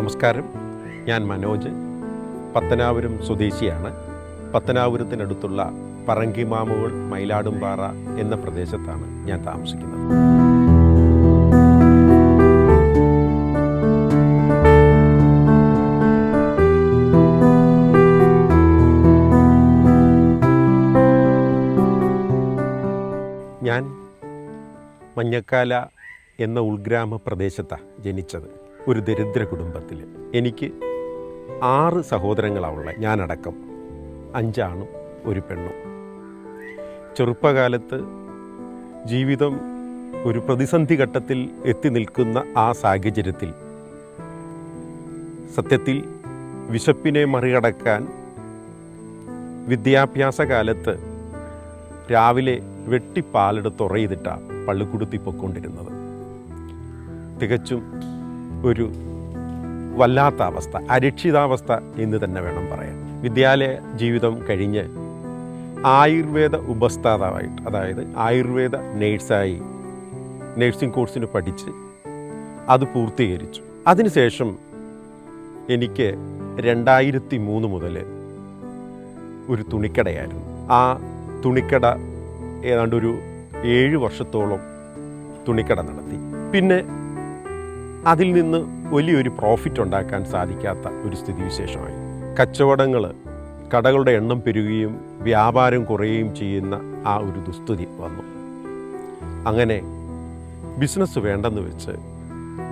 നമസ്കാരം, ഞാൻ മനോജ്. പത്തനാപുരം സ്വദേശിയാണ്. പത്തനാപുരത്തിനടുത്തുള്ള പറങ്കിമാമുകൾ മയിലാടുംപാറ എന്ന പ്രദേശത്താണ് ഞാൻ താമസിക്കുന്നത്. ഞാൻ മഞ്ഞക്കാല എന്ന ഉൾഗ്രാമ പ്രദേശത്താണ് ജനിച്ചത്. ഒരു ദരിദ്ര കുടുംബത്തിൽ. എനിക്ക് 6 സഹോദരങ്ങളാണുള്ളത്, ഞാനടക്കം. 5 ആണും 1 പെണ്ണും. ചെറുപ്പകാലത്ത് ജീവിതം ഒരു പ്രതിസന്ധി ഘട്ടത്തിൽ എത്തി നിൽക്കുന്ന ആ സാഹചര്യത്തിൽ സത്യത്തിൽ വിശപ്പിനെ മറികടക്കാൻ വിദ്യാഭ്യാസ കാലത്ത് രാവിലെ വെട്ടിപ്പാലെടുത്ത് ഉറയിതിട്ടാണ് പള്ളിക്കൂടത്തിൽ പൊയ്ക്കൊണ്ടിരുന്നത്. തികച്ചും ഒരു വല്ലാത്ത അവസ്ഥ, അരക്ഷിതാവസ്ഥ എന്ന് തന്നെ വേണം പറയാൻ. വിദ്യാലയ ജീവിതം കഴിഞ്ഞ് ആയുർവേദ ഉപസ്ഥാതാവായിട്ട്, അതായത് ആയുർവേദ നേഴ്സായി നേഴ്സിംഗ് കോഴ്സിന് പഠിച്ച് അത് പൂർത്തീകരിച്ചു. അതിനുശേഷം എനിക്ക് 2003 മുതൽ ഒരു തുണിക്കടയായിരുന്നു. ആ തുണിക്കട ഏതാണ്ട് ഒരു 7 വർഷത്തോളം തുണിക്കട നടത്തി. പിന്നെ അതിൽ നിന്ന് വലിയൊരു പ്രോഫിറ്റ് ഉണ്ടാക്കാൻ സാധിക്കാത്ത ഒരു സ്ഥിതിവിശേഷമായി. കച്ചവടങ്ങൾ, കടകളുടെ എണ്ണം പെരുകുകയും വ്യാപാരം കുറയുകയും ചെയ്യുന്ന ആ ഒരു ദുസ്ഥിതി വന്നു. അങ്ങനെ ബിസിനസ് വേണ്ടെന്ന് വെച്ച്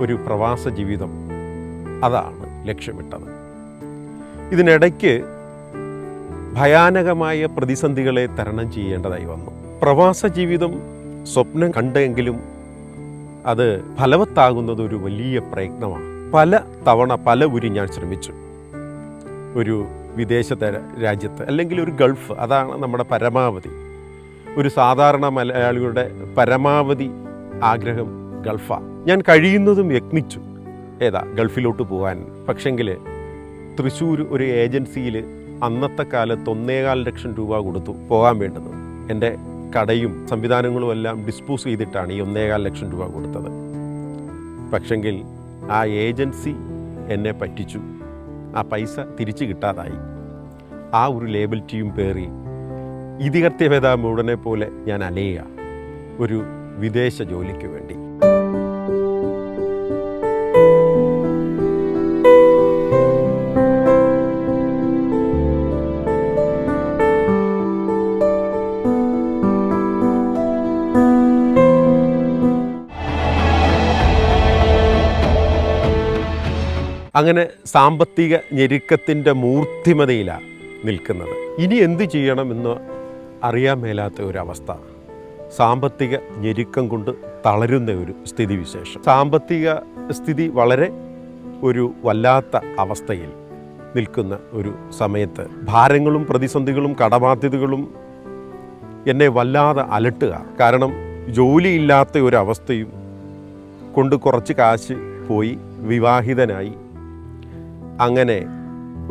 ഒരു പ്രവാസ ജീവിതം, അതാണ് ലക്ഷ്യമിട്ടത്. ഇതിനിടയ്ക്ക് ഭയാനകമായ പ്രതിസന്ധികളെ തരണം ചെയ്യേണ്ടതായി വന്നു. പ്രവാസ ജീവിതം സ്വപ്നം കണ്ടെങ്കിലും അത് ഫലവത്താകുന്നത് ഒരു വലിയ പ്രയത്നമാണ്. പല തവണ പല ഉരി ഞാൻ ശ്രമിച്ചു. ഒരു വിദേശ രാജ്യത്ത്, അല്ലെങ്കിൽ ഒരു ഗൾഫ്, അതാണ് നമ്മുടെ പരമാവധി. ഒരു സാധാരണ മലയാളികളുടെ പരമാവധി ആഗ്രഹം ഗൾഫാണ്. ഞാൻ കഴിയുന്നതും യത്നിച്ചു ഗൾഫിലോട്ട് പോകാൻ. പക്ഷെങ്കിൽ തൃശ്ശൂർ ഒരു ഏജൻസിയിൽ അന്നത്തെ കാലത്ത് 1.25 ലക്ഷം രൂപ കൊടുത്തു പോകാൻ വേണ്ടത്. എൻ്റെ കടയും സംവിധാനങ്ങളും എല്ലാം ഡിസ്പോസ് ചെയ്തിട്ടാണ് ഈ 1.25 ലക്ഷം രൂപ കൊടുത്തത്. പക്ഷെങ്കിൽ ആ ഏജൻസി എന്നെ പറ്റിച്ചു. ആ പൈസ തിരിച്ചു കിട്ടാതായി. ആ ഒരു ലേബിലിറ്റിയും പേറി ഇതികർത്യവേദ മുഴുവനെ പോലെ ഞാൻ അലയുക ഒരു വിദേശ ജോലിക്ക് വേണ്ടി. അങ്ങനെ സാമ്പത്തിക ഞെരുക്കത്തിൻ്റെ മൂർത്തിമതയിലാണ് നിൽക്കുന്നത്. ഇനി എന്ത് ചെയ്യണമെന്ന് അറിയാൻ മേലാത്ത ഒരവസ്ഥ. സാമ്പത്തിക ഞെരുക്കം കൊണ്ട് തളരുന്ന ഒരു സ്ഥിതിവിശേഷം. സാമ്പത്തിക സ്ഥിതി വളരെ ഒരു വല്ലാത്ത അവസ്ഥയിൽ നിൽക്കുന്ന ഒരു സമയത്ത് ഭാരങ്ങളും പ്രതിസന്ധികളും കടബാധ്യതകളും എന്നെ വല്ലാതെ അലട്ടുക. കാരണം ജോലിയില്ലാത്ത ഒരവസ്ഥയും കൊണ്ട് കുറച്ച് കാശ് പോയി വിവാഹിതനായി. അങ്ങനെ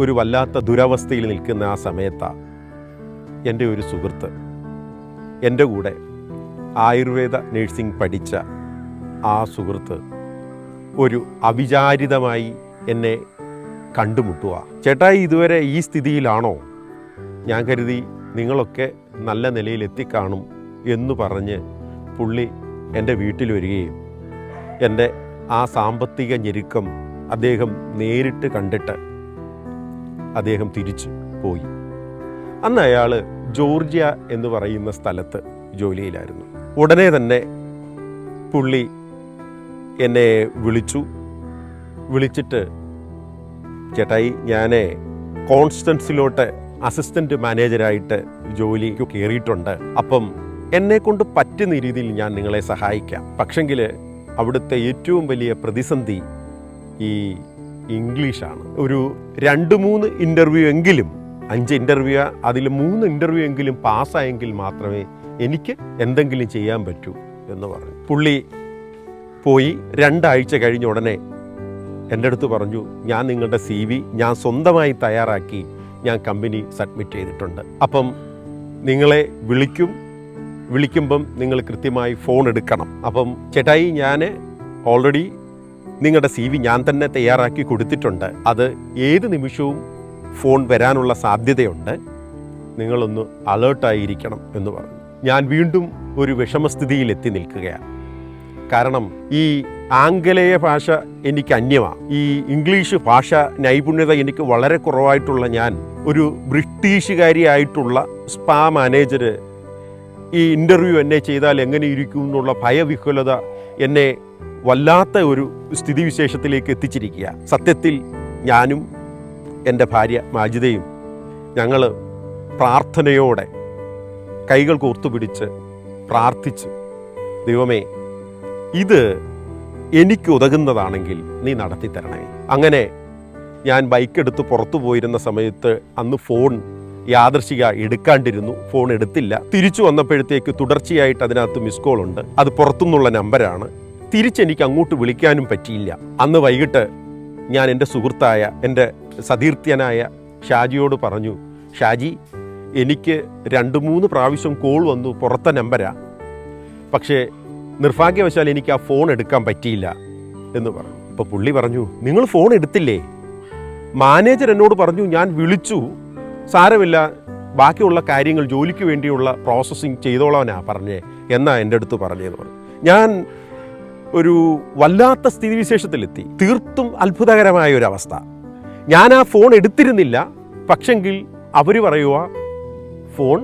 ഒരു വല്ലാത്ത ദുരവസ്ഥയിൽ നിൽക്കുന്ന ആ സമയത്താണ് എൻ്റെ ഒരു സുഹൃത്ത് എൻ്റെ കൂടെ ആയുർവേദ നഴ്സിംഗ് പഠിച്ച ആ സുഹൃത്ത് ഒരു അവിചാരിതമായി എന്നെ കണ്ടുമുട്ടുക. ചേട്ടായി, ഇതുവരെ ഈ സ്ഥിതിയിലാണോ? ഞാൻ കരുതി നിങ്ങളൊക്കെ നല്ല നിലയിൽ എത്തിക്കാണും എന്ന് പറഞ്ഞ് പുള്ളി എൻ്റെ വീട്ടിൽ വരികയും എൻ്റെ ആ സാമ്പത്തിക ഞെരുക്കം അദ്ദേഹം നേരിട്ട് കണ്ടിട്ട് അദ്ദേഹം തിരിച്ചു പോയി. അന്ന് അയാൾ ജോർജിയ എന്ന് പറയുന്ന സ്ഥലത്ത് ജോലിയിലായിരുന്നു. ഉടനെ തന്നെ പുള്ളി എന്നെ വിളിച്ചിട്ട് ചേട്ടായി, ഞാൻ കോൺസ്റ്റൻസിലോട്ട് അസിസ്റ്റൻ്റ് മാനേജരായിട്ട് ജോലിക്ക് കയറിയിട്ടുണ്ട്. അപ്പം എന്നെക്കൊണ്ട് പറ്റുന്ന രീതിയിൽ ഞാൻ നിങ്ങളെ സഹായിക്കാം. പക്ഷെങ്കിൽ അവിടുത്തെ ഏറ്റവും വലിയ പ്രതിസന്ധി ഈ ഇംഗ്ലീഷാണ്. ഒരു 2-3 ഇൻ്റർവ്യൂ എങ്കിലും, 5 ഇൻ്റർവ്യൂ, അതിൽ 3 ഇൻ്റർവ്യൂ എങ്കിലും പാസ്സായെങ്കിൽ മാത്രമേ എനിക്ക് എന്തെങ്കിലും ചെയ്യാൻ പറ്റൂ എന്ന് പറഞ്ഞു. പുള്ളി പോയി 2 ആഴ്ച കഴിഞ്ഞ ഉടനെ എൻ്റെ അടുത്ത് പറഞ്ഞു, ഞാൻ നിങ്ങളുടെ CV ഞാൻ സ്വന്തമായി തയ്യാറാക്കി ഞാൻ കമ്പനി സബ്മിറ്റ് ചെയ്തിട്ടുണ്ട്. അപ്പം നിങ്ങളെ വിളിക്കുമ്പം നിങ്ങൾ കൃത്യമായി ഫോൺ എടുക്കണം. അപ്പം ചേട്ടായി, ഞാൻ ഓൾറെഡി നിങ്ങളുടെ CV ഞാൻ തന്നെ തയ്യാറാക്കി കൊടുത്തിട്ടുണ്ട്. അത് ഏത് നിമിഷവും ഫോൺ വരാനുള്ള സാധ്യതയുണ്ട്. നിങ്ങളൊന്ന് അലേർട്ടായിരിക്കണം എന്ന് പറഞ്ഞു. ഞാൻ വീണ്ടും ഒരു വിഷമസ്ഥിതിയിൽ എത്തി നിൽക്കുകയാണ്. കാരണം ഈ ആംഗലേയ ഭാഷ എനിക്ക് അന്യമാണ്. ഈ ഇംഗ്ലീഷ് ഭാഷ നൈപുണ്യത എനിക്ക് വളരെ കുറവായിട്ടുള്ള ഞാൻ, ഒരു ബ്രിട്ടീഷുകാരിയായിട്ടുള്ള സ്പാ മാനേജർ ഈ ഇൻ്റർവ്യൂ എന്നെ ചെയ്താൽ എങ്ങനെ ഇരിക്കും എന്നുള്ള ഭയവിഹ്വലത എന്നെ വല്ലാത്ത ഒരു സ്ഥിതിവിശേഷത്തിലേക്ക് എത്തിച്ചിരിക്കുക. സത്യത്തിൽ ഞാനും എൻ്റെ ഭാര്യ മാജിദയും ഞങ്ങൾ പ്രാർത്ഥനയോടെ കൈകൾ കോർത്തുപിടിച്ച് പ്രാർത്ഥിച്ച്, ദൈവമേ ഇത് എനിക്ക് ഉതകുന്നതാണെങ്കിൽ നീ നടത്തിത്തരണേ. അങ്ങനെ ഞാൻ ബൈക്കെടുത്ത് പുറത്തു പോയിരുന്ന സമയത്ത് അന്ന് ഫോൺ യാദൃശിക എടുക്കാണ്ടിരുന്നു. ഫോൺ എടുത്തില്ല. തിരിച്ചു വന്നപ്പോഴത്തേക്ക് തുടർച്ചയായിട്ട് അതിനകത്ത് മിസ് കോൾ ഉണ്ട്. അത് പുറത്തുനിന്നുള്ള നമ്പരാണ്. തിരിച്ചെനിക്ക് അങ്ങോട്ട് വിളിക്കാനും പറ്റിയില്ല. അന്ന് വൈകിട്ട് ഞാൻ എൻ്റെ സുഹൃത്തായ എൻ്റെ സതീർത്ഥ്യനായ ഷാജിയോട് പറഞ്ഞു, ഷാജി എനിക്ക് 2-3 പ്രാവശ്യം കോൾ വന്നു, പുറത്തെ നമ്പരാ, പക്ഷേ നിർഭാഗ്യവശാൽ എനിക്ക് ആ ഫോൺ എടുക്കാൻ പറ്റിയില്ല എന്ന് പറഞ്ഞു. അപ്പോൾ പുള്ളി പറഞ്ഞു, നിങ്ങൾ ഫോൺ എടുത്തില്ലേ? മാനേജർ എന്നോട് പറഞ്ഞു ഞാൻ വിളിച്ചു, സാരമില്ല, ബാക്കിയുള്ള കാര്യങ്ങൾ ജോലിക്ക് വേണ്ടിയുള്ള പ്രോസസ്സിങ് ചെയ്തോളാനാ പറഞ്ഞേ എന്നാ എൻ്റെ അടുത്ത് പറഞ്ഞതെന്ന് പറഞ്ഞു. ഞാൻ ഒരു വല്ലാത്ത സ്ഥിതിവിശേഷത്തിലെത്തി. തീർത്തും അത്ഭുതകരമായ ഒരവസ്ഥ. ഞാൻ ആ ഫോൺ എടുത്തിരുന്നില്ല, പക്ഷെങ്കിൽ അവർ പറയുക ഫോൺ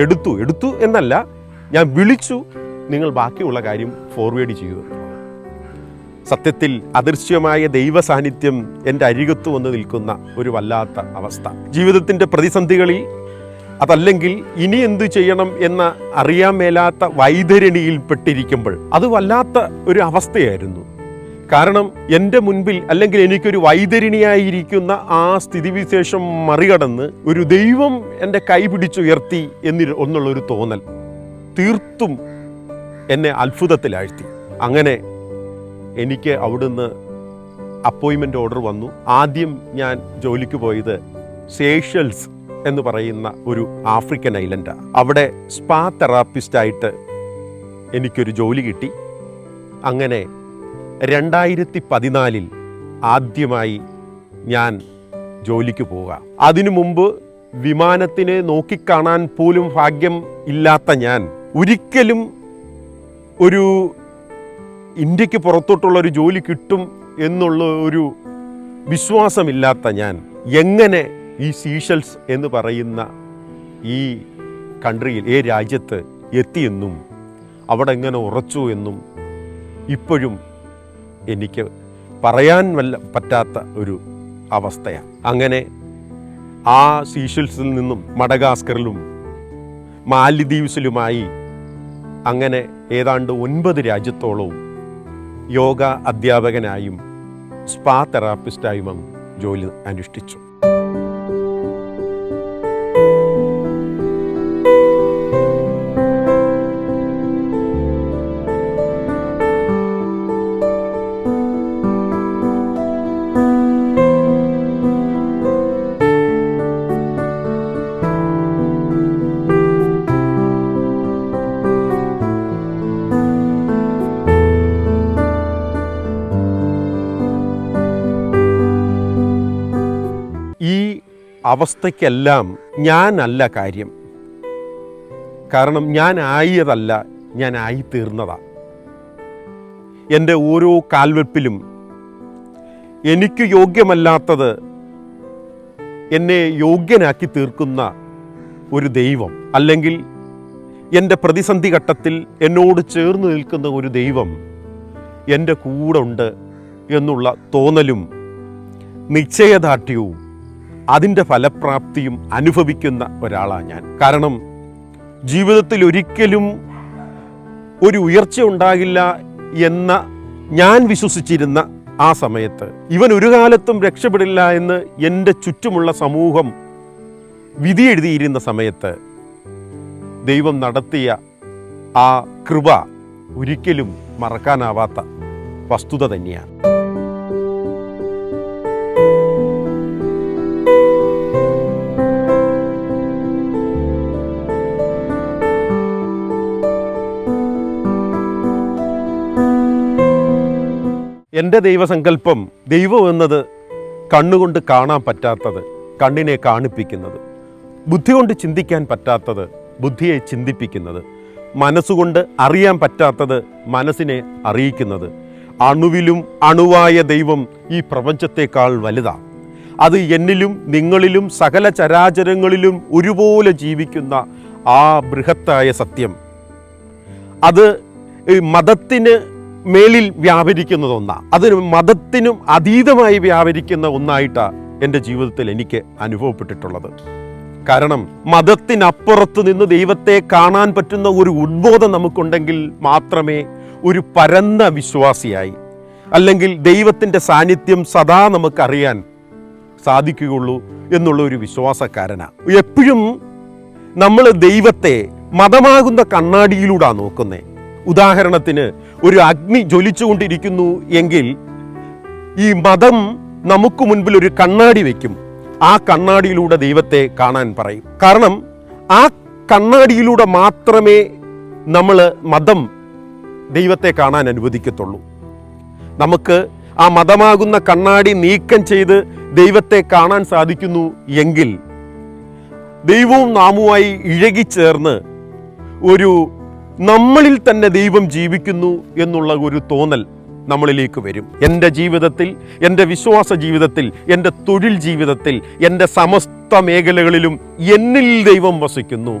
എടുത്തു എന്നല്ല, ഞാൻ വിളിച്ചു, നിങ്ങൾ ബാക്കിയുള്ള കാര്യം ഫോർവേഡ് ചെയ്യൂ. സത്യത്തിൽ അദൃശ്യമായ ദൈവ സാന്നിധ്യം എൻ്റെ അരികത്ത് വന്ന് നിൽക്കുന്ന ഒരു വല്ലാത്ത അവസ്ഥ. ജീവിതത്തിൻ്റെ പ്രതിസന്ധികളിൽ, അതല്ലെങ്കിൽ ഇനി എന്തു ചെയ്യണം എന്ന അറിയാൻ മേലാത്ത വൈതരണിയിൽപ്പെട്ടിരിക്കുമ്പോൾ അത് വല്ലാത്ത ഒരു അവസ്ഥയായിരുന്നു. കാരണം എൻ്റെ മുൻപിൽ, അല്ലെങ്കിൽ എനിക്കൊരു വൈതരണിയായിരിക്കുന്ന ആ സ്ഥിതിവിശേഷം മറികടന്ന് ഒരു ദൈവം എൻ്റെ കൈ പിടിച്ചുയർത്തി എന്നുള്ളൊരു തോന്നൽ തീർത്തും എന്നെ അത്ഭുതത്തിലാഴ്ത്തി. അങ്ങനെ എനിക്ക് അവിടുന്ന് അപ്പോയിൻമെൻ്റ് ഓർഡർ വന്നു. ആദ്യം ഞാൻ ജോലിക്ക് പോയത് സേഷൽസ് എന്ന് പറയുന്ന ഒരു ആഫ്രിക്കൻ ഐലൻഡാണ്. അവിടെ സ്പാ തെറാപ്പിസ്റ്റായിട്ട് എനിക്കൊരു ജോലി കിട്ടി. അങ്ങനെ 2014 ആദ്യമായി ഞാൻ ജോലിക്ക് പോവുക. അതിനു മുമ്പ് വിമാനത്തിനെ നോക്കിക്കാണാൻ പോലും ഭാഗ്യം ഇല്ലാത്ത ഞാൻ, ഒരിക്കലും ഒരു ഇന്ത്യക്ക് പുറത്തോട്ടുള്ളൊരു ജോലി കിട്ടും എന്നുള്ള ഒരു വിശ്വാസമില്ലാത്ത ഞാൻ എങ്ങനെ ഈ സീഷൽസ് എന്ന് പറയുന്ന ഈ കൺട്രിയിൽ, ഈ രാജ്യത്ത് എത്തിയെന്നും അവിടെ എങ്ങനെ ഉറച്ചു എന്നും ഇപ്പോഴും എനിക്ക് പറയാൻ പറ്റാത്ത ഒരു അവസ്ഥയാണ്. അങ്ങനെ ആ സീഷൽസിൽ നിന്നും മഡഗാസ്കറിലും മാലിദ്വീപ്സിലുമായി അങ്ങനെ ഏതാണ്ട് 9 രാജ്യത്തോളവും യോഗ അധ്യാപകനായും സ്പാ തെറാപ്പിസ്റ്റായും ജോലി അനുഷ്ഠിച്ചു. അവസ്ഥയ്ക്കെല്ലാം ഞാനല്ല കാര്യം. കാരണം ഞാൻ ആയതല്ല, ഞാൻ ആയിത്തീർന്നതാണ്. എൻ്റെ ഓരോ കാൽവെപ്പിലും എനിക്ക് യോഗ്യമല്ലാത്തത് എന്നെ യോഗ്യനാക്കി തീർക്കുന്ന ഒരു ദൈവം, അല്ലെങ്കിൽ എൻ്റെ പ്രതിസന്ധി ഘട്ടത്തിൽ എന്നോട് ചേർന്ന് നിൽക്കുന്ന ഒരു ദൈവം എൻ്റെ കൂടെ ഉണ്ട് എന്നുള്ള തോന്നലും നിശ്ചയദാർഢ്യവും അതിൻ്റെ ഫലപ്രാപ്തിയും അനുഭവിക്കുന്ന ഒരാളാണ് ഞാൻ. കാരണം ജീവിതത്തിൽ ഒരിക്കലും ഒരു ഉയർച്ച ഉണ്ടാകില്ല എന്ന ഞാൻ വിശ്വസിച്ചിരുന്ന ആ സമയത്ത്, ഇവൻ ഒരു കാലത്തും രക്ഷപ്പെടില്ല എന്ന് എൻ്റെ ചുറ്റുമുള്ള സമൂഹം വിധി എഴുതിയിരുന്ന സമയത്ത് ദൈവം നടത്തിയ ആ കൃപ ഒരിക്കലും മറക്കാനാവാത്ത വസ്തുത തന്നെയാണ്. എൻ്റെ ദൈവസങ്കല്പം, ദൈവം എന്നത് കണ്ണുകൊണ്ട് കാണാൻ പറ്റാത്തത് കണ്ണിനെ കാണിപ്പിക്കുന്നത്, ബുദ്ധി കൊണ്ട് ചിന്തിക്കാൻ പറ്റാത്തത് ബുദ്ധിയെ ചിന്തിപ്പിക്കുന്നത്, മനസ്സുകൊണ്ട് അറിയാൻ പറ്റാത്തത് മനസ്സിനെ അറിയിക്കുന്നത്. അണുവിലും അണുവായ ദൈവം ഈ പ്രപഞ്ചത്തെക്കാൾ വലുതാണ്. അത് എന്നിലും നിങ്ങളിലും സകല ചരാചരങ്ങളിലും ഒരുപോലെ ജീവിക്കുന്ന ആ ബൃഹത്തായ സത്യം, അത് മതത്തിന് മേലിൽ വ്യാപരിക്കുന്നത് ഒന്നാണ്. അതിന് മതത്തിനും അതീതമായി വ്യാപരിക്കുന്ന ഒന്നായിട്ടാണ് എൻ്റെ ജീവിതത്തിൽ എനിക്ക് അനുഭവപ്പെട്ടിട്ടുള്ളത്. കാരണം മതത്തിനപ്പുറത്ത് നിന്ന് ദൈവത്തെ കാണാൻ പറ്റുന്ന ഒരു ഉദ്ബോധം നമുക്കുണ്ടെങ്കിൽ മാത്രമേ ഒരു പരന്ന വിശ്വാസിയായി, അല്ലെങ്കിൽ ദൈവത്തിൻ്റെ സാന്നിധ്യം സദാ നമുക്കറിയാൻ സാധിക്കുകയുള്ളൂ എന്നുള്ള ഒരു വിശ്വാസക്കാരനാണ്. എപ്പോഴും നമ്മൾ ദൈവത്തെ മതമാകുന്ന കണ്ണാടിയിലൂടെയാണ് നോക്കുന്നത്. ഉദാഹരണത്തിന്, ഒരു അഗ്നി ജ്വലിച്ചുകൊണ്ടിരിക്കുന്നു എങ്കിൽ ഈ മതം നമുക്ക് മുൻപിൽ ഒരു കണ്ണാടി വയ്ക്കും. ആ കണ്ണാടിയിലൂടെ ദൈവത്തെ കാണാൻ പറയും. കാരണം ആ കണ്ണാടിയിലൂടെ മാത്രമേ നമ്മൾ മതം ദൈവത്തെ കാണാൻ അനുവദിക്കത്തുള്ളൂ. നമുക്ക് ആ മതമാകുന്ന കണ്ണാടി നീക്കം ചെയ്ത് ദൈവത്തെ കാണാൻ സാധിക്കുന്നു എങ്കിൽ ദൈവവും നാമുമായി ഇഴകിച്ചേർന്ന് ഒരു നമ്മളിൽ തന്നെ ദൈവം ജീവിക്കുന്നു എന്നുള്ള ഒരു തോന്നൽ നമ്മളിലേക്ക് വരും. എൻ്റെ ജീവിതത്തിൽ, എൻ്റെ വിശ്വാസ ജീവിതത്തിൽ, എൻ്റെ തൊഴിൽ ജീവിതത്തിൽ, എൻ്റെ സമസ്ത മേഖലകളിലും എന്നിൽ ദൈവം വസിക്കുന്നു,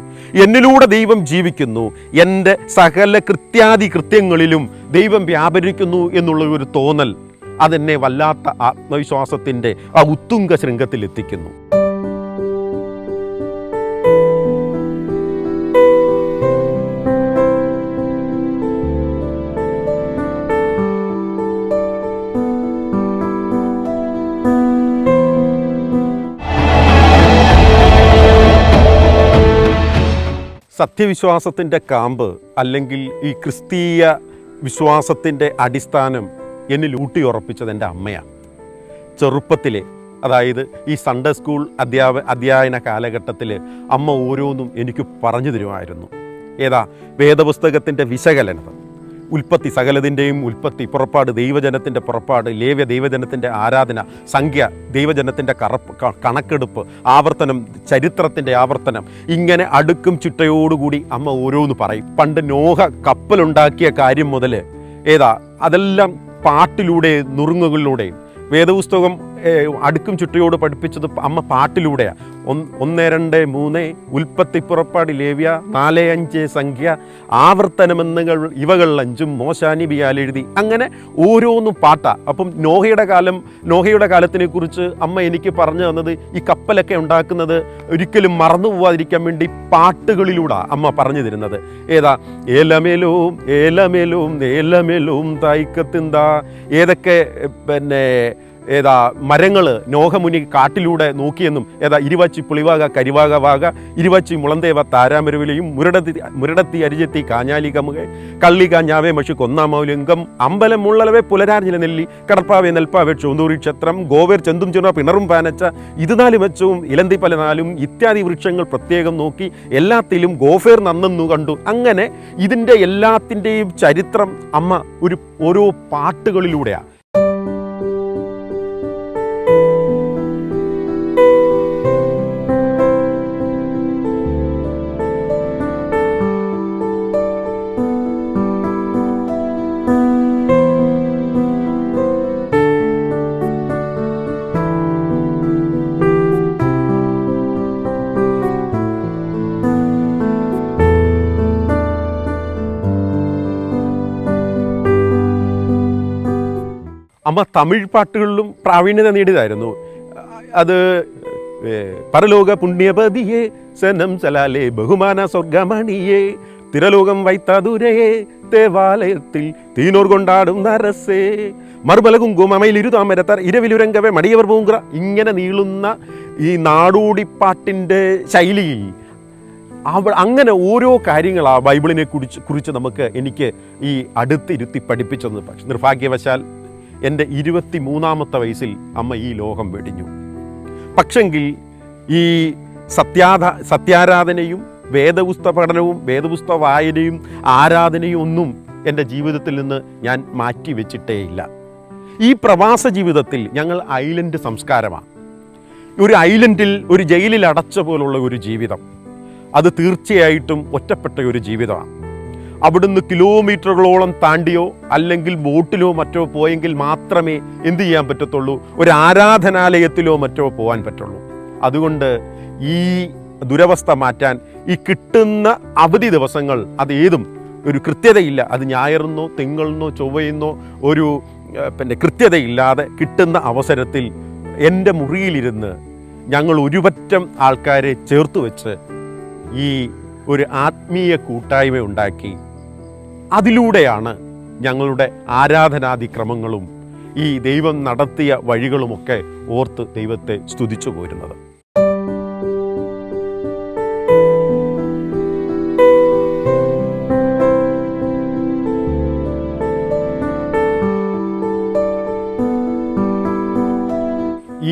എന്നിലൂടെ ദൈവം ജീവിക്കുന്നു, എൻ്റെ സകല കൃത്യങ്ങളിലും ദൈവം വ്യാപരിക്കുന്നു എന്നുള്ള ഒരു തോന്നൽ അതെന്നെ വല്ലാത്ത ആത്മവിശ്വാസത്തിൻ്റെ ആ ഉത്തുംഗ ശൃംഗത്തിൽ എത്തിക്കുന്നു. സത്യവിശ്വാസത്തിൻ്റെ കാമ്പ്, അല്ലെങ്കിൽ ഈ ക്രിസ്തീയ വിശ്വാസത്തിൻ്റെ അടിസ്ഥാനം എന്നിൽ ഊട്ടിയുറപ്പിച്ചത് എൻ്റെ അമ്മയാണ്. ചെറുപ്പത്തിലെ, അതായത് ഈ സൺഡേ സ്കൂൾ അധ്യയന കാലഘട്ടത്തിൽ അമ്മ ഓരോന്നും എനിക്ക് പറഞ്ഞു തരുമായിരുന്നു. ഏതാ? വേദപുസ്തകത്തിൻ്റെ വിശകലനം, ഉൽപ്പത്തി, സകലതിൻ്റെയും ഉൽപ്പത്തി, പുറപ്പാട് ദൈവജനത്തിൻ്റെ പുറപ്പാട്, ലേവ്യ ദൈവജനത്തിൻ്റെ ആരാധന, സംഖ്യ ദൈവജനത്തിൻ്റെ കണക്കെടുപ്പ്, ആവർത്തനം, ചരിത്രത്തിൻ്റെ ആവർത്തനം, ഇങ്ങനെ അടുക്കും ചിട്ടയോടുകൂടി അമ്മ ഓരോന്ന് പറയും. പണ്ട് നോഹ കപ്പലുണ്ടാക്കിയ കാര്യം മുതൽ അതെല്ലാം പാട്ടിലൂടെ, നുറുങ്ങുകളിലൂടെ. വേദപുസ്തകം അടുക്കും ചുട്ടയോട് പഠിപ്പിച്ചത് അമ്മ പാട്ടിലൂടെയാണ്. 1, 2, 3 ഉൽപ്പത്തി, പുറപ്പാട്, ലേവ്യ, 4, 5 സംഖ്യ, ആവർത്തനമെന്നുകൾ ഇവകൾ 5 മോശാനിബിയാൽ എഴുതി. അങ്ങനെ ഓരോന്നും പാട്ടാ. അപ്പം നോഹയുടെ കാലത്തിനെ കുറിച്ച് അമ്മ എനിക്ക് പറഞ്ഞു തന്നത്, ഈ കപ്പലൊക്കെ ഉണ്ടാക്കുന്നത് ഒരിക്കലും മറന്നു പോവാതിരിക്കാൻ വേണ്ടി പാട്ടുകളിലൂടെ അമ്മ പറഞ്ഞു തരുന്നത്. ഏലമേലും ഏലമേലും ഏലമേലും തായ്ക്കത്തിന്താ, ഏതൊക്കെ മരങ്ങൾ നോഹമുനി കാട്ടിലൂടെ നോക്കിയെന്നും, ഇരുവാച്ചി പുളിവാക കരിവാക വാക, ഇരുവാച്ചി മുളന്തേവ താരാമരുവിലെയും, മുരടത്തി അരിജെത്തി കാഞ്ഞാലികമുക, കള്ളിക ഞാവേ മഷി കൊന്നാമൗലിംഗം, അമ്പലം മുള്ളലവേ പുലരാർജില നെല്ലി, കടപ്പാവേ നെൽപ്പാവേ ചൂന്തൂരി ക്ഷത്രം, ഗോവേർ ചെന്തും ചുണ പിണറും പാനച്ച, ഇത് 4 മെച്ചവും ഇലന്തി പല 4 ഇത്യാദി വൃക്ഷങ്ങൾ പ്രത്യേകം നോക്കി, എല്ലാത്തിലും ഗോഫേർ നന്നെന്നു കണ്ടു. അങ്ങനെ ഇതിൻ്റെ എല്ലാത്തിൻ്റെയും ചരിത്രം അമ്മ ഓരോ പാട്ടുകളിലൂടെയാണ്. അമ്മ തമിഴ് പാട്ടുകളിലും പ്രാവീണ്യത നേടിയതായിരുന്നു. അത് പരലോക പുണ്യപതിയെ സനം സലാലേ ബഹുമാന സ്വർഗമണിയെ തിരലോകം വൈത്താതുരയെ ദേവാലയത്തിൽ തീനോർ കൊണ്ടാടും നരസേ മറുപല കുങ്കുമയിൽ ഇരുതാമരത്താർ ഇരവിലുരങ്കവെ മടിയവർ പൂങ്കുറ, ഇങ്ങനെ നീളുന്ന ഈ നാടോടിപ്പാട്ടിൻ്റെ ശൈലിയിൽ അങ്ങനെ ഓരോ കാര്യങ്ങളാ ബൈബിളിനെ കുറിച്ച് എനിക്ക് ഈ അടുത്തിരുത്തി പഠിപ്പിച്ചത്. പക്ഷെ നിർഭാഗ്യവശാൽ എൻ്റെ 23-ാമത്തെ വയസ്സിൽ അമ്മ ഈ ലോകം വെടിഞ്ഞു. പക്ഷെങ്കിൽ ഈ സത്യാരാധനയും വേദപുസ്തക പഠനവും വേദപുസ്തക വായനയും ആരാധനയും ഒന്നും എൻ്റെ ജീവിതത്തിൽ നിന്ന് ഞാൻ മാറ്റി വെച്ചിട്ടേയില്ല. ഈ പ്രവാസ ജീവിതത്തിൽ ഞങ്ങൾ ഐലൻഡ് സംസ്കാരമാണ്. ഒരു ഐലൻഡിൽ ഒരു ജയിലിൽ അടച്ച പോലുള്ള ഒരു ജീവിതം, അത് തീർച്ചയായിട്ടും ഒറ്റപ്പെട്ട ഒരു ജീവിതമാണ്. അവിടുന്ന് കിലോമീറ്ററുകളോളം താണ്ടിയോ അല്ലെങ്കിൽ ബോട്ടിലോ മറ്റോ പോയെങ്കിൽ മാത്രമേ എന്ത് ചെയ്യാൻ പറ്റത്തുള്ളൂ, ഒരു ആരാധനാലയത്തിലോ മറ്റോ പോകാൻ പറ്റുള്ളൂ. അതുകൊണ്ട് ഈ ദുരവസ്ഥ മാറ്റാൻ ഈ കിട്ടുന്ന അവധി ദിവസങ്ങൾ അതേതും ഒരു കൃത്യതയില്ല, അത് ഞായറെന്നോ തിങ്കളെന്നോ ചൊവ്വയെന്നോ ഒരു കൃത്യതയില്ലാതെ കിട്ടുന്ന അവസരത്തിൽ എൻ്റെ മുറിയിലിരുന്ന് ഞങ്ങൾ ഒരുപറ്റം ആൾക്കാരെ ചേർത്ത് വെച്ച് ഈ ഒരു ആത്മീയ കൂട്ടായ്മ ഉണ്ടാക്കി. അതിലൂടെയാണ് ഞങ്ങളുടെ ആരാധനാദിക്രമങ്ങളും ഈ ദൈവം നടത്തിയ വഴികളുമൊക്കെ ഓർത്ത് ദൈവത്തെ സ്തുതിച്ചു പോരുന്നത്.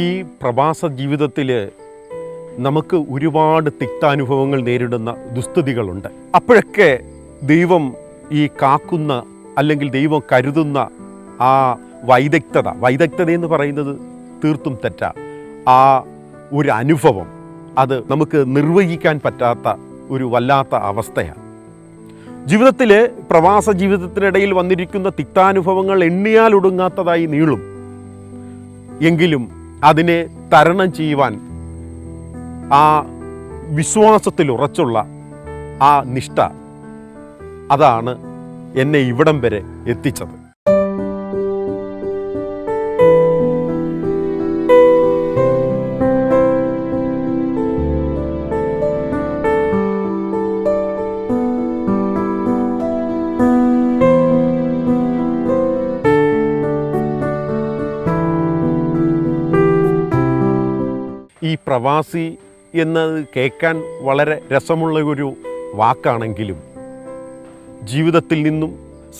ഈ പ്രവാസ ജീവിതത്തിൽ നമുക്ക് ഒരുപാട് തിക്താനുഭവങ്ങൾ നേരിടുന്ന ദുസ്ഥിതികളുണ്ട്. അപ്പോഴൊക്കെ ദൈവം ഈ കാക്കുന്ന അല്ലെങ്കിൽ ദൈവം കരുതുന്ന ആ വൈദഗ്ധ്യത എന്ന് പറയുന്നത് തീർത്തും തെറ്റാ. ആ ഒരു അനുഭവം അത് നമുക്ക് നിർവഹിക്കാൻ പറ്റാത്ത ഒരു വല്ലാത്ത അവസ്ഥയാണ്. ജീവിതത്തിൽ പ്രവാസ ജീവിതത്തിനിടയിൽ വന്നിരിക്കുന്ന തിക്താനുഭവങ്ങൾ എണ്ണിയാൽ ഒടുങ്ങാത്തതായി നീളും. എങ്കിലും അതിനെ തരണം ചെയ്യുവാൻ ആ വിശ്വാസത്തിൽ ഉറച്ചുള്ള ആ നിഷ്ഠ, അതാണ് എന്നെ ഇവിടം വരെ എത്തിച്ചത്. ഈ പ്രവാസി എന്നത് കേൾക്കാൻ വളരെ രസമുള്ള ഒരു വാക്കാണെങ്കിലും ജീവിതത്തിൽ നിന്നും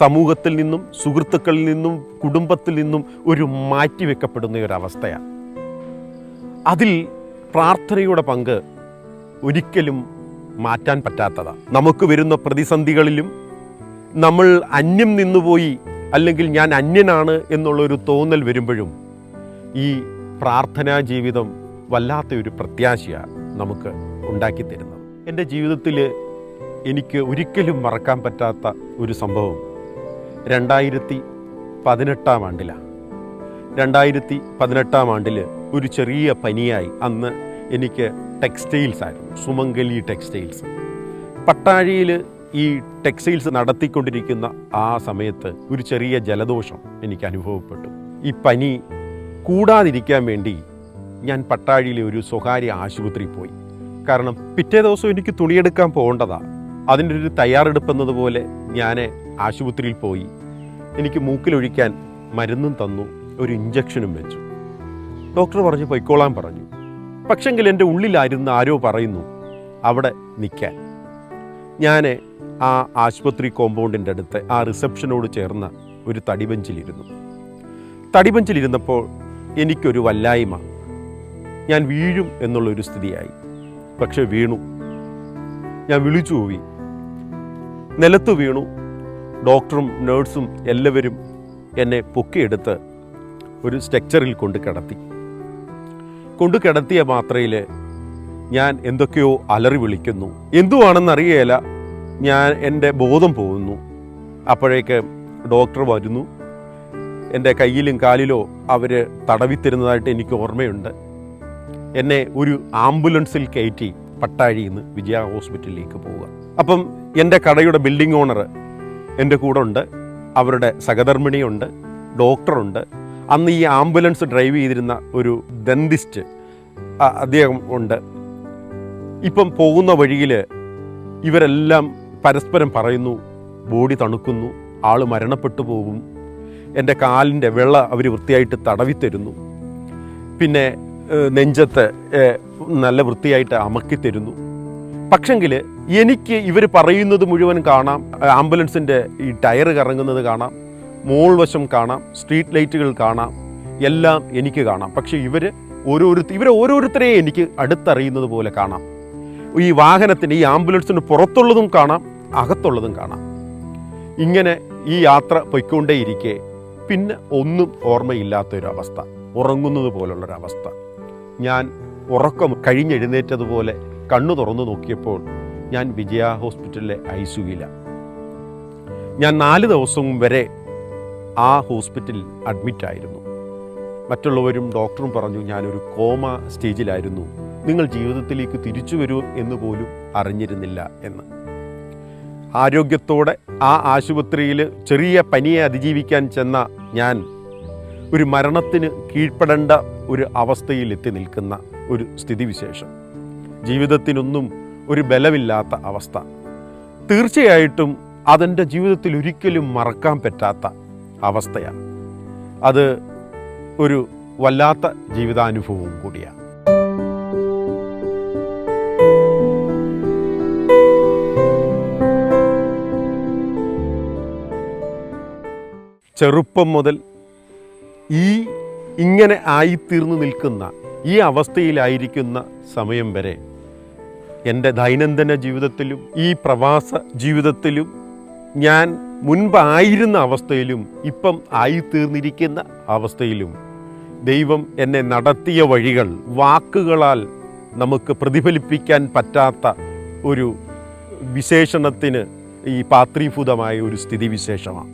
സമൂഹത്തിൽ നിന്നും സുഹൃത്തുക്കളിൽ നിന്നും കുടുംബത്തിൽ നിന്നും ഒരു മാറ്റിവെക്കപ്പെടുന്ന ഒരവസ്ഥയാണ്. അതിൽ പ്രാർത്ഥനയുടെ പങ്ക് ഒരിക്കലും മാറ്റാൻ പറ്റാത്തതാണ്. നമുക്ക് വരുന്ന പ്രതിസന്ധികളിലും നമ്മൾ അന്യം നിന്നുപോയി അല്ലെങ്കിൽ ഞാൻ അന്യനാണ് എന്നുള്ളൊരു തോന്നൽ വരുമ്പോഴും ഈ പ്രാർത്ഥനാ ജീവിതം വല്ലാത്തൊരു പ്രത്യാശയാണ് നമുക്ക് ഉണ്ടാക്കിത്തരുന്നത്. എൻ്റെ ജീവിതത്തിൽ എനിക്ക് ഒരിക്കലും മറക്കാൻ പറ്റാത്ത ഒരു സംഭവം 2018 ആണ്ടിലാണ്. 2018 ആണ്ടിൽ ഒരു ചെറിയ പനിയായി. അന്ന് എനിക്ക് ടെക്സ്റ്റൈൽസ് ആയിരുന്നു, സുമംഗലി ടെക്സ്റ്റൈൽസ്. പട്ടാഴിയിൽ ഈ ടെക്സ്റ്റൈൽസ് നടത്തിക്കൊണ്ടിരിക്കുന്ന ആ സമയത്ത് ഒരു ചെറിയ ജലദോഷം എനിക്ക് അനുഭവപ്പെട്ടു. ഈ പനി കൂടാതിരിക്കാൻ വേണ്ടി ഞാൻ പട്ടാഴിയിലെ ഒരു സ്വകാര്യ ആശുപത്രിയിൽ പോയി. കാരണം പിറ്റേ ദിവസം എനിക്ക് തുണിയെടുക്കാൻ പോകേണ്ടതാണ്. അതിൻ്റെ ഒരു തയ്യാറെടുപ്പെന്നതുപോലെ ഞാൻ ആശുപത്രിയിൽ പോയി. എനിക്ക് മൂക്കിലൊഴിക്കാൻ മരുന്നും തന്നു, ഒരു ഇഞ്ചക്ഷനും വെച്ചു. ഡോക്ടർ പറഞ്ഞു പൊയ്ക്കോളാൻ പറഞ്ഞു. പക്ഷെങ്കിൽ എൻ്റെ ഉള്ളിലായിരുന്ന ആരോ പറയുന്നു അവിടെ നിൽക്കാൻ. ഞാൻ ആ ആശുപത്രി കോമ്പൗണ്ടിൻ്റെ അടുത്ത് ആ റിസപ്ഷനോട് ചേർന്ന ഒരു തടിബെഞ്ചിലിരുന്നു. തടിബെഞ്ചിലിരുന്നപ്പോൾ എനിക്കൊരു വല്ലായ്മ, ഞാൻ വീഴും എന്നുള്ളൊരു സ്ഥിതിയായി. പക്ഷെ വീണു. ഞാൻ വിളിച്ചു പോയി, നിലത്ത് വീണു. ഡോക്ടറും നേഴ്സും എല്ലാവരും എന്നെ പൊക്കിയെടുത്ത് ഒരു സ്ട്രെക്ചറിൽ കൊണ്ട് കിടത്തിയ മാത്രയിൽ ഞാൻ എന്തൊക്കെയോ അലറി വിളിക്കുന്നു. എന്തുവാണെന്നറിയേല. എൻ്റെ ബോധം പോകുന്നു. അപ്പോഴേക്ക് ഡോക്ടർ വരുന്നു. എൻ്റെ കയ്യിലും കാലിലോ അവർ തടവിത്തരുന്നതായിട്ട് എനിക്ക് ഓർമ്മയുണ്ട്. എന്നെ ഒരു ആംബുലൻസിൽ കയറ്റി പട്ടാഴിയിൽ നിന്ന് വിജയ ഹോസ്പിറ്റലിലേക്ക് പോവുക. അപ്പം എൻ്റെ കടയുടെ ബിൽഡിംഗ് ഓണർ എൻ്റെ കൂടെ ഉണ്ട്, അവരുടെ സഹധർമ്മിണിയുണ്ട്, ഡോക്ടറുണ്ട്. അന്ന് ഈ ആംബുലൻസ് ഡ്രൈവ് ചെയ്തിരുന്ന ഒരു ദന്തിസ്റ്റ് അദ്ദേഹം ഉണ്ട്. ഇപ്പം പോകുന്ന വഴിയിൽ ഇവരെല്ലാം പരസ്പരം പറയുന്നു, ബോഡി തണുക്കുന്നു, ആൾ മരണപ്പെട്ടു പോകും. എൻ്റെ കാലിൻ്റെ വെള്ള അവർ വൃത്തിയായിട്ട് തടവിത്തരുന്നു. പിന്നെ നെഞ്ചത്ത് നല്ല വൃത്തിയായിട്ട് അമക്കിത്തരുന്നു. പക്ഷെങ്കിൽ എനിക്ക് ഇവർ പറയുന്നത് മുഴുവൻ കാണാം. ആംബുലൻസിൻ്റെ ഈ ടയർ കറങ്ങുന്നത് കാണാം, മോൾ വശം കാണാം, സ്ട്രീറ്റ് ലൈറ്റുകൾ കാണാം, എല്ലാം എനിക്ക് കാണാം. പക്ഷേ ഇവരെ ഓരോരുത്തരെയും എനിക്ക് അടുത്തറിയുന്നത് പോലെ കാണാം. ഈ വാഹനത്തിന്, ഈ ആംബുലൻസിന് പുറത്തുള്ളതും കാണാം, അകത്തുള്ളതും കാണാം. ഇങ്ങനെ ഈ യാത്ര പൊയ്ക്കൊണ്ടേയിരിക്കെ പിന്നെ ഒന്നും ഓർമ്മയില്ലാത്തൊരവസ്ഥ, ഉറങ്ങുന്നത് പോലുള്ളൊരവസ്ഥ. ഞാൻ ഉറക്കം കഴിഞ്ഞെഴുന്നേറ്റതുപോലെ കണ്ണു തുറന്നു നോക്കിയപ്പോൾ ഞാൻ വിജയ ഹോസ്പിറ്റലിലെ ICUവിലാണ്. ഞാൻ 4 ദിവസം വരെ ആ ഹോസ്പിറ്റലിൽ അഡ്മിറ്റായിരുന്നു. മറ്റുള്ളവരും ഡോക്ടറും പറഞ്ഞു ഞാനൊരു കോമ സ്റ്റേജിലായിരുന്നു, നിങ്ങൾ ജീവിതത്തിലേക്ക് തിരിച്ചു വരൂ എന്ന് പോലും അറിഞ്ഞിരുന്നില്ല എന്ന്. ആരോഗ്യത്തോടെ ആ ആശുപത്രിയിൽ ചെറിയ പനിയെ അതിജീവിക്കാൻ ചെന്ന ഞാൻ ഒരു മരണത്തിന് കീഴ്പ്പെടേണ്ട ഒരു അവസ്ഥയിൽ എത്തി നിൽക്കുന്ന ഒരു സ്ഥിതിവിശേഷം, ജീവിതത്തിനൊന്നും ഒരു ബലമില്ലാത്ത അവസ്ഥ. തീർച്ചയായിട്ടും അതെൻ്റെ ജീവിതത്തിൽ ഒരിക്കലും മറക്കാൻ പറ്റാത്ത അവസ്ഥയാണ്. അത് ഒരു വല്ലാത്ത ജീവിതാനുഭവവും കൂടിയാണ്. ചെറുപ്പം മുതൽ ഇങ്ങനെ ആയിത്തീർന്നു നിൽക്കുന്ന ഈ അവസ്ഥയിലായിരിക്കുന്ന സമയം വരെ എൻ്റെ ദൈനംദിന ജീവിതത്തിലും ഈ പ്രവാസ ജീവിതത്തിലും ഞാൻ മുൻപായിരുന്ന അവസ്ഥയിലും ഇപ്പം ആയിത്തീർന്നിരിക്കുന്ന അവസ്ഥയിലും ദൈവം എന്നെ നടത്തിയ വഴികൾ വാക്കുകളാൽ നമുക്ക് പ്രതിഫലിപ്പിക്കാൻ പറ്റാത്ത ഒരു വിശേഷണത്തിന് ഈ പാത്രീഭൂതമായ ഒരു സ്ഥിതിവിശേഷമാണ്.